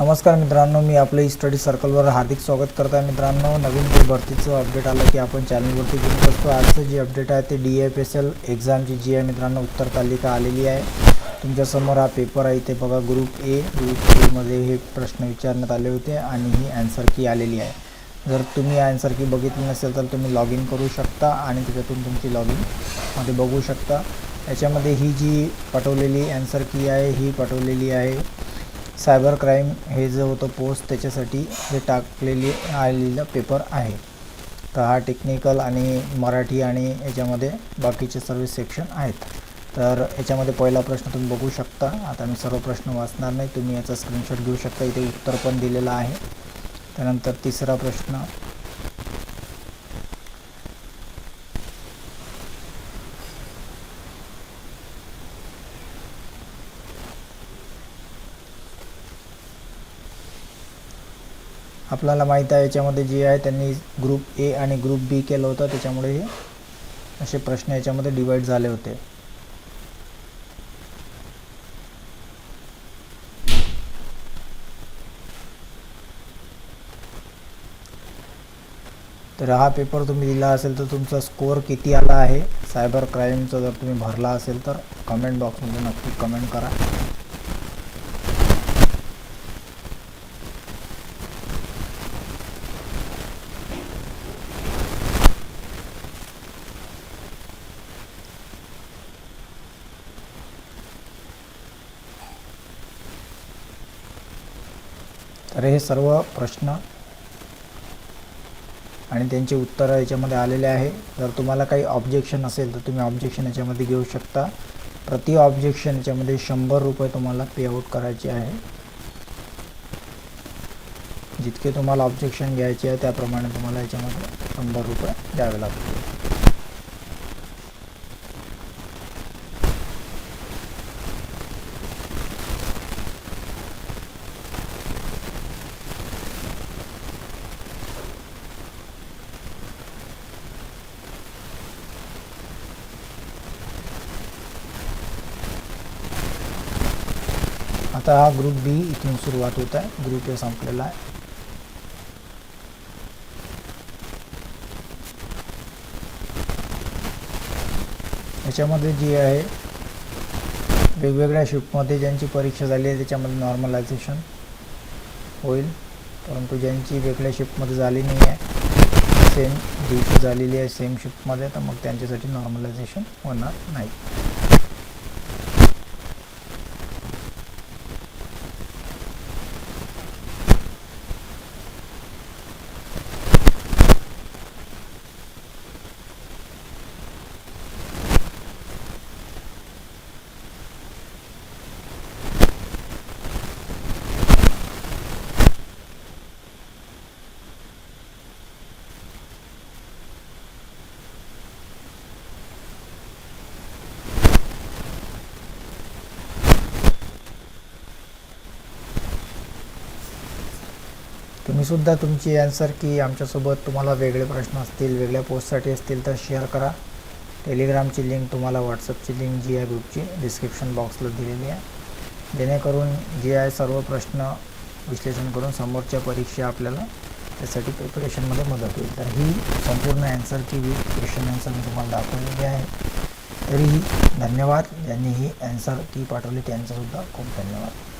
नमस्कार मित्रांनो, मी आपल्या स्टडी सर्कलवर हार्दिक स्वागत करत आहे. मित्रांनो, नवीन जे भरतीचं अपडेट आलं की आपण चॅनलवरती घेऊन बसतो. आजचं जे अपडेट आहे ते DFSL एक्झामची जी आहे मित्रांनो उत्तर तालिका आलेली आहे. तुमच्यासमोर हा पेपर आहे. इथे बघा ग्रुप ए मध्ये हे प्रश्न विचारण्यात आले होते आणि ही आन्सर की आलेली आहे. जर तुम्ही आन्सर की बघितली नसेल तर तुम्ही लॉग इन करू शकता आणि त्याच्यातून तुमची लॉग इनमध्ये बघू शकता. याच्यामध्ये ही जी पाठवलेली आन्सर की आहे ही पाठवलेली आहे सायबर क्राईम हे जो होतं पोस्ट त्याच्यासाठी हे टाकलेली आलेला पेपर आहे. तर हा टेक्निकल आणि मराठी आणि याच्यामध्ये बाकीचे सर्व सेक्शन आहेत. तर याच्यामध्ये पहिला प्रश्न तुम्ही बघू शकता. आता मी सर्व प्रश्न वाचणार नाही, तुम्ही याचा स्क्रीनशॉट घेऊ शकता. इथे उत्तर पण दिलेलं आहे. त्यानंतर तिसरा प्रश्न, आपल्याला माहीत आहे याच्यामध्ये जे आहे त्यांनी ग्रुप ए आणि ग्रुप बी केलं होतं, त्याच्यामुळे हे असे प्रश्न याच्यामध्ये डिवाइड झाले होते. तर हा पेपर तुम्ही दिला असेल तर तुमचा स्कोअर किती आला आहे सायबर क्राईमचा जर तुम्ही भरला असेल तर कमेंट बॉक्समध्ये नक्की कमेंट करा. तर हे सर्व प्रश्न आणि त्यांचे उत्तर याच्यामध्ये आलेले आहे. जर तुम्हाला काही ऑब्जेक्शन असेल तर तुम्ही ऑब्जेक्शन याच्यामध्ये घेऊ शकता. प्रति ऑब्जेक्शन याच्यामध्ये 100 रुपये तुम्हाला पेआउट करायचे आहे. जितके तुम्हाला ऑब्जेक्शन घ्यायचे आहे त्याप्रमाणे तुम्हाला याच्यामध्ये 100 रुपये द्यावे लागतील. आता हा ग्रुप बी इथून सुरुवात होत आहे. ग्रुप ए संपलेला आहे. याच्यामध्ये जी आहे वेगवेगळ्या शिफ्टमध्ये ज्यांची परीक्षा झाली आहे त्याच्यामध्ये नॉर्मलायझेशन होईल, परंतु ज्यांची वेगळ्या शिफ्टमध्ये झाली नाही आहे, सेम दिवशी झालेली आहे सेम शिफ्टमध्ये, तर मग त्यांच्यासाठी नॉर्मलायझेशन होणार नाही. तुम्हीसुद्धा तुमची आन्सर की आमच्यासोबत तुम्हाला वेगळे प्रश्न असतील, वेगळ्या पोस्टसाठी असतील तर शेअर करा. टेलिग्रामची लिंक तुम्हाला व्हॉट्सअपची लिंक जी आहे ग्रुपची डिस्क्रिप्शन बॉक्सला दिलेली आहे, जेणेकरून जे आहे सर्व प्रश्न विश्लेषण करून समोरच्या परीक्षा आपल्याला त्यासाठी प्रिपरेशनमध्ये मदत होईल. तर ही संपूर्ण आन्सर की क्वेश्चन आन्सर मी तुम्हाला दाखवलेली आहे. तरीही धन्यवाद. ज्यांनी ही आन्सर की पाठवली त्यांचासुद्धा खूप धन्यवाद.